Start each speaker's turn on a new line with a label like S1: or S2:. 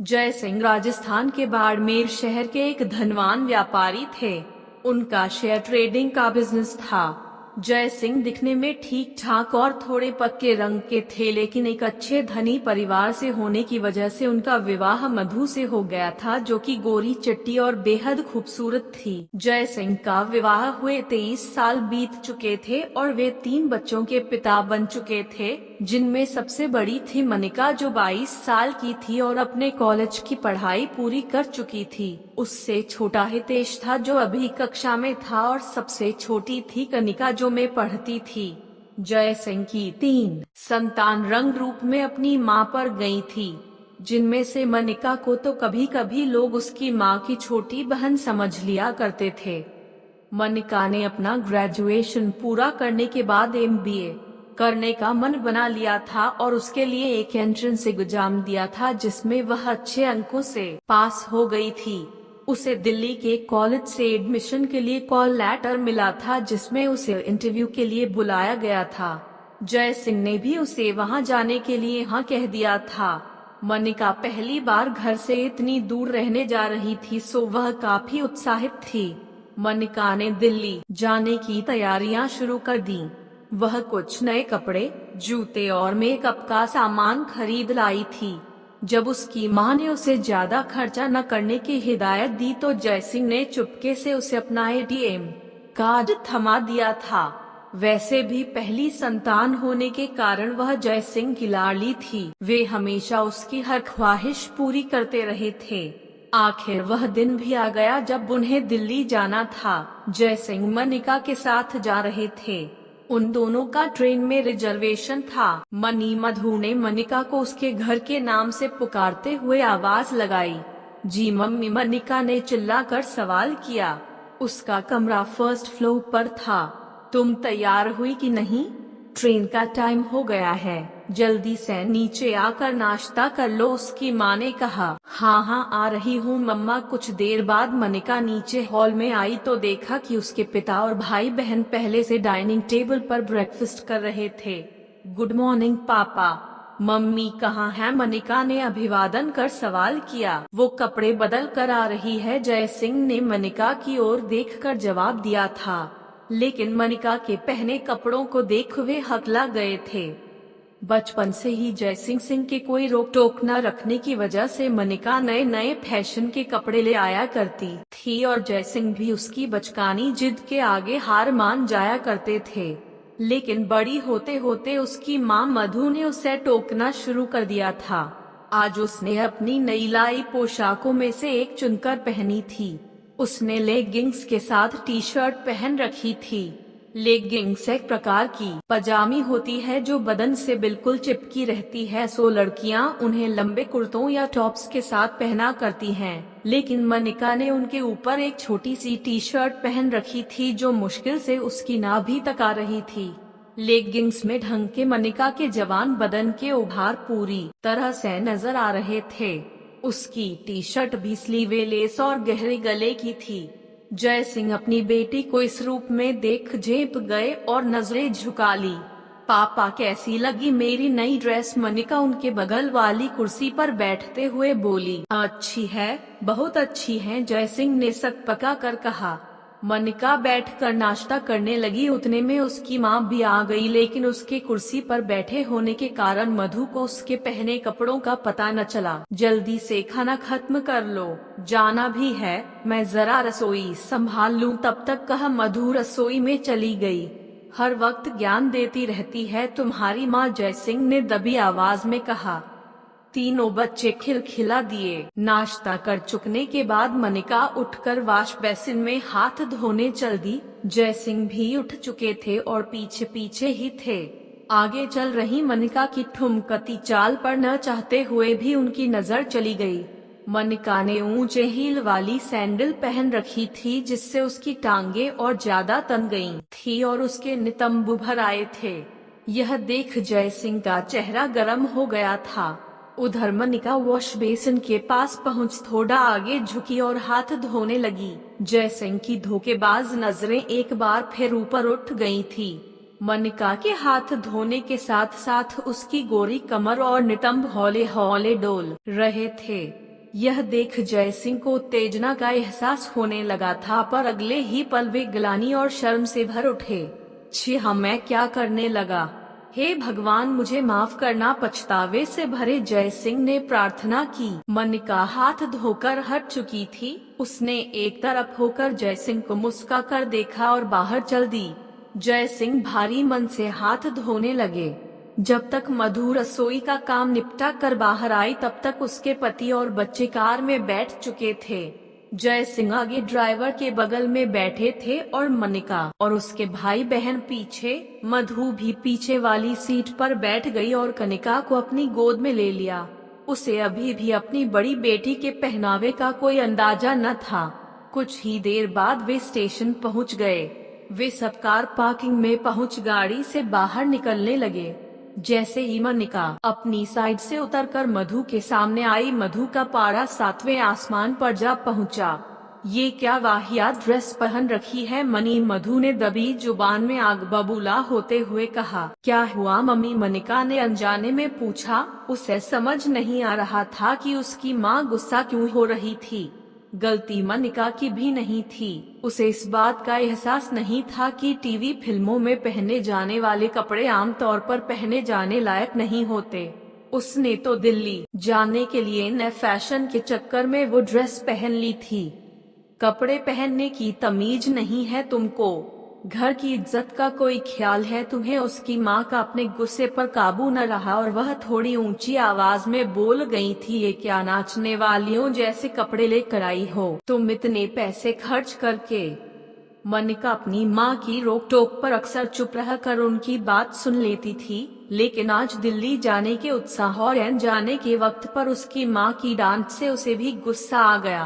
S1: जय सिंह राजस्थान के बाड़मेर शहर के एक धनवान व्यापारी थे। उनका शेयर ट्रेडिंग का बिजनेस था। जय सिंह दिखने में ठीक ठाक और थोड़े पक्के रंग के थे, लेकिन एक अच्छे धनी परिवार से होने की वजह से उनका विवाह मधु से हो गया था, जो कि गोरी चिट्टी और बेहद खूबसूरत थी। जय सिंह का विवाह हुए 23 साल बीत चुके थे और वे 3 बच्चों के पिता बन चुके थे, जिनमें सबसे बड़ी थी मनिका, जो 22 साल की थी और अपने कॉलेज की पढ़ाई पूरी कर चुकी थी। उससे छोटा हितेश था, जो अभी कक्षा में था, और सबसे छोटी थी कनिका, जो में पढ़ती थी। जय सिंह की 3 संतान रंग रूप में अपनी मां पर गई थी, जिनमें से मनिका को तो कभी कभी लोग उसकी मां की छोटी बहन समझ लिया करते थे। मनिका ने अपना ग्रेजुएशन पूरा करने के बाद MBA करने का मन बना लिया था और उसके लिए एक एंट्रेंस एग्जाम दिया था, जिसमें वह अच्छे अंकों से पास हो गई थी। उसे दिल्ली के कॉलेज से एडमिशन के लिए कॉल लेटर मिला था, जिसमें उसे इंटरव्यू के लिए बुलाया गया था। जय सिंह ने भी उसे वहां जाने के लिए हाँ कह दिया था। मनिका पहली बार घर से इतनी दूर रहने जा रही थी, सो वह काफी उत्साहित थी। मनिका ने दिल्ली जाने की तैयारियां शुरू कर दी। वह कुछ नए कपड़े, जूते और मेकअप का सामान खरीद लाई थी। जब उसकी मां ने उसे ज्यादा खर्चा न करने की हिदायत दी, तो जय सिंह ने चुपके से उसे अपना ATM कार्ड थमा दिया था। वैसे भी पहली संतान होने के कारण वह जय सिंह की लाडली थी। वे हमेशा उसकी हर ख्वाहिश पूरी करते रहे थे। आखिर वह दिन भी आ गया जब उन्हें दिल्ली जाना था। जय सिंह मनिका के साथ जा रहे थे। उन दोनों का ट्रेन में रिजर्वेशन था। मधु ने मनिका को उसके घर के नाम से पुकारते हुए आवाज लगाई। जी मम्मी, मनिका ने चिल्लाकर सवाल किया। उसका कमरा फर्स्ट फ्लोर पर था। तुम तैयार हुई कि नहीं? ट्रेन का टाइम हो गया है, जल्दी से नीचे आकर नाश्ता कर लो, उसकी माँ ने कहा। हाँ हाँ, आ रही हूँ मम्मा। कुछ देर बाद मनिका नीचे हॉल में आई तो देखा कि उसके पिता और भाई बहन पहले से डाइनिंग टेबल पर ब्रेकफास्ट कर रहे थे। गुड मॉर्निंग पापा। मम्मी कहाँ है? मनिका ने अभिवादन कर सवाल किया। वो कपड़े बदल कर आ रही है, जय सिंह ने मनिका की ओर देखकर जवाब दिया था, लेकिन मनिका के पहने कपड़ों को देख वे हकला गए थे। बचपन से ही जय सिंह के कोई रोक टोक न रखने की वजह से मनिका नए नए फैशन के कपड़े ले आया करती थी और जय सिंह भी उसकी बचकानी जिद के आगे हार मान जाया करते थे। लेकिन बड़ी होते होते उसकी माँ मधु ने उसे टोकना शुरू कर दिया था। आज उसने अपनी नई लाई पोशाकों में से एक चुनकर पहनी थी। उसने लेगिंग्स के साथ टी-शर्ट पहन रखी थी। लेगिंग्स एक प्रकार की पजामी होती है जो बदन से बिल्कुल चिपकी रहती है, सो लड़कियां उन्हें लंबे कुर्तों या टॉप्स के साथ पहना करती हैं। लेकिन मनिका ने उनके ऊपर एक छोटी सी टी-शर्ट पहन रखी थी जो मुश्किल से उसकी नाभि तक आ रही थी। लेगिंग्स में ढंग के मनिका के जवान बदन के उभार पूरी तरह से नजर आ रहे थे। उसकी टी-शर्ट भी स्लीवलेस और गहरे गले की थी। जय सिंह अपनी बेटी को इस रूप में देख झेप गए और नजरें झुका ली। पापा कैसी लगी मेरी नई ड्रेस? मनिका उनके बगल वाली कुर्सी पर बैठते हुए बोली। अच्छी है, बहुत अच्छी है, जय सिंह ने सक पका कर कहा। मनिका बैठकर नाश्ता करने लगी। उतने में उसकी माँ भी आ गई, लेकिन उसके कुर्सी पर बैठे होने के कारण मधु को उसके पहने कपड़ों का पता न चला। जल्दी से खाना खत्म कर लो, जाना भी है, मैं जरा रसोई संभाल लूं तब तक, कहा मधु रसोई में चली गई। हर वक्त ज्ञान देती रहती है तुम्हारी माँ, जय सिंह ने दबी आवाज में कहा। तीनों बच्चे खिलखिला दिए। नाश्ता कर चुकने के बाद मनिका उठकर वॉश बेसिन में हाथ धोने चल दी। जय सिंह भी उठ चुके थे और पीछे पीछे ही थे। आगे चल रही मनिका की ठुमकती चाल पर न चाहते हुए भी उनकी नजर चली गई। मनिका ने ऊंचे हील वाली सैंडल पहन रखी थी, जिससे उसकी टांगे और ज्यादा तन गईं थी और उसके नितंब उभर आए थे। यह देख जय सिंह का चेहरा गर्म हो गया था। उधर मनिका वॉश बेसिन के पास पहुंच थोड़ा आगे झुकी और हाथ धोने लगी। जय सिंह की धोखेबाज नजरें एक बार फिर ऊपर उठ गई थी। मनिका के हाथ धोने के साथ साथ उसकी गोरी कमर और नितंब हौले हौले डोल रहे थे। यह देख जय सिंह को उत्तेजना का एहसास होने लगा था, पर अगले ही पल वे ग्लानि और शर्म से भर उठे। छी हाँ, मैं क्या करने लगा, हे भगवान मुझे माफ करना। पछतावे से भरे जय सिंह ने प्रार्थना की। मनिका हाथ धोकर हट चुकी थी। उसने एक तरफ होकर जय सिंह को मुस्का कर देखा और बाहर चल दी। जय सिंह भारी मन से हाथ धोने लगे। जब तक मधु रसोई का काम निपटा कर बाहर आई, तब तक उसके पति और बच्चे कार में बैठ चुके थे। जय सिंह आगे ड्राइवर के बगल में बैठे थे और मनिका और उसके भाई बहन पीछे। मधु भी पीछे वाली सीट पर बैठ गई और कनिका को अपनी गोद में ले लिया। उसे अभी भी अपनी बड़ी बेटी के पहनावे का कोई अंदाजा न था। कुछ ही देर बाद वे स्टेशन पहुंच गए। वे सब कार पार्किंग में पहुंच गाड़ी से बाहर निकलने लगे। जैसे ही मनिका अपनी साइड से उतरकर मधु के सामने आई, मधु का पारा 7वें आसमान पर जा पहुंचा। ये क्या वाहियात ड्रेस पहन रखी है मनी, मधु ने दबी जुबान में आग बबूला होते हुए कहा। क्या हुआ मम्मी, मनिका ने अनजाने में पूछा। उसे समझ नहीं आ रहा था कि उसकी माँ गुस्सा क्यों हो रही थी। गलती मनिका की भी नहीं थी। उसे इस बात का एहसास नहीं था कि टीवी फिल्मों में पहने जाने वाले कपड़े आमतौर पर पहने जाने लायक नहीं होते। उसने तो दिल्ली जाने के लिए नए फैशन के चक्कर में वो ड्रेस पहन ली थी। कपड़े पहनने की तमीज नहीं है तुमको, घर की इज्जत का कोई ख्याल है तुम्हें। उसकी माँ का अपने गुस्से पर काबू न रहा और वह थोड़ी ऊंची आवाज में बोल गई थी, ये क्या नाचने वालियों जैसे कपड़े लेकर आई हो तुम इतने पैसे खर्च करके। मनिका अपनी माँ की रोक टोक पर अक्सर चुप रहकर उनकी बात सुन लेती थी, लेकिन आज दिल्ली जाने के उत्साह और जाने के वक्त पर उसकी माँ की डांट से उसे भी गुस्सा आ गया।